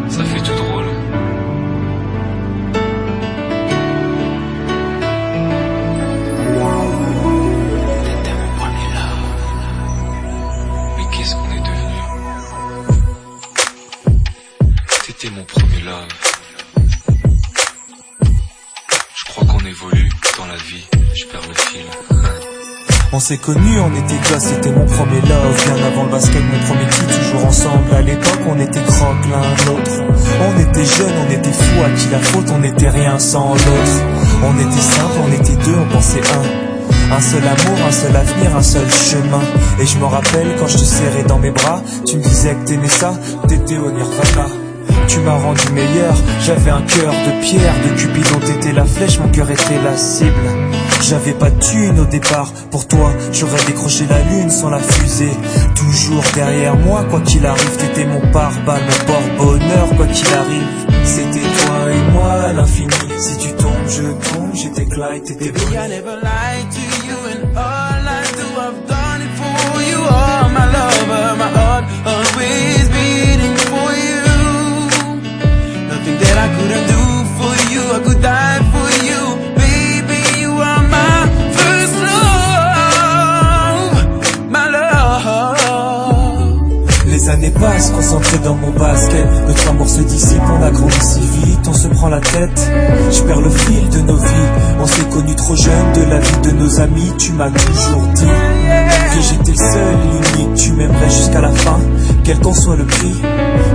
Ça fait tout drôle. T'étais mon premier love. Mais qu'est-ce qu'on est devenu? T'étais mon premier love. Je crois qu'on évolue dans la vie. Je perds le fil. On s'est connus, on était gosses, c'était mon premier love. Bien avant le basket, mon premier titre, toujours ensemble. À l'époque, on était croque l'un l'autre. On était jeunes, on était fous, à qui la faute, on n'était rien sans l'autre. On était simple, on était deux, on pensait un seul amour, un seul avenir, un seul chemin. Et je me rappelle quand je te serrais dans mes bras, tu me disais que t'aimais ça, t'étais au Nirvana. Tu m'as rendu meilleur, j'avais un cœur de pierre, de Cupidon t'étais la flèche, mon cœur était la cible. J'avais pas de thune au départ, pour toi j'aurais décroché la lune sans la fusée. Toujours derrière moi, quoi qu'il arrive, t'étais mon pare-balles, mon porte-bonheur, quoi qu'il arrive. C'était toi et moi à l'infini, si tu tombes, je tombe, j'étais Clyde, t'étais Baby, I never lied to you, and all I do, I've done it for you. Oh, my lover, my heart always beating for you. Nothing that I couldn't do for you, I could die for you. Baby, you are my first love, my love. Les années passent, concentrées dans mon basket. Notre amour se dissipe, on a grandi si vite, on se prend la tête. Je perds le fil de nos vies, on s'est connus trop jeunes. De la vie de nos amis, tu m'as toujours dit que j'étais le seul, l'unique, tu m'aimerais jusqu'à la fin, quel qu'en soit le prix.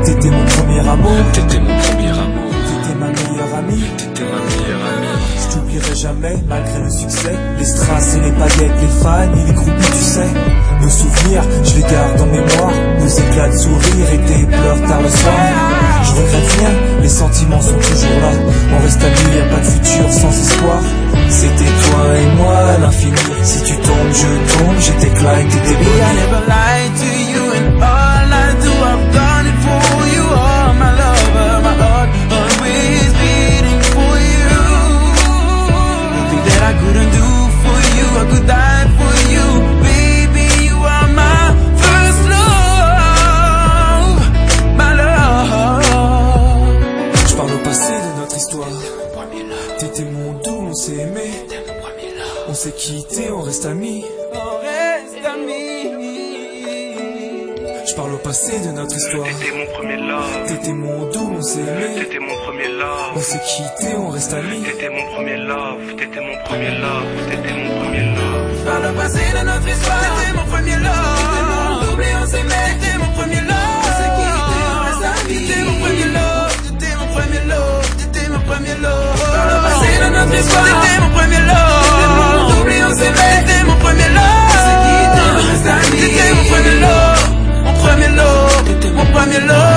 T'étais mon premier amour, T'étais mon premier amour. t'étais ma meilleure amie. T'étais ma meilleure amie. Je t'oublierai jamais, malgré le succès. Les strass et les baguettes, les fans et les groupies, tu sais. Nos souvenirs, je les garde en mémoire. Nos éclats de sourire et tes pleurs tard le soir. Je regrette rien, les sentiments sont toujours là. On reste amis, y'a pas de futur sans espoir. C'était toi et moi à l'infini. Si tu tombes, je tombe, j'étais Clyde, t'étais Baby, I Bonnie. never lied to you, and all I do, I've done it for you. Oh, my lover, my heart always beating for you. Nothing that I couldn't do for you, I could die for you. Baby, you are my first love, my love. Je parle au passé de notre histoire. T'étais mon doux, on s'est aimé. On s'est quitté, on reste amis. On reste amis. Je parle au passé de notre histoire. T'étais mon premier love, T'étais mon doux, on s'est aimé. t'étais mon premier love. On s'est quitté, on reste amis. T'étais mon premier love, t'étais mon premier love, t'étais mon premier love. Par le passé de notre histoire, t'étais mon premier love. T'étais mon double et on s'aimait. T'étais mon premier love. On s'est quitté, on reste amis. T'étais mon premier love. T'étais mon premier love. T'étais mon premier love. Par le passé de notre histoire, t'étais mon premier love. T'étais mon double et on s'aimait. T'étais mon premier love. On s'est quitté, on reste amis. T'étais mon premier love. Mon premier love. T'étais mon premier love.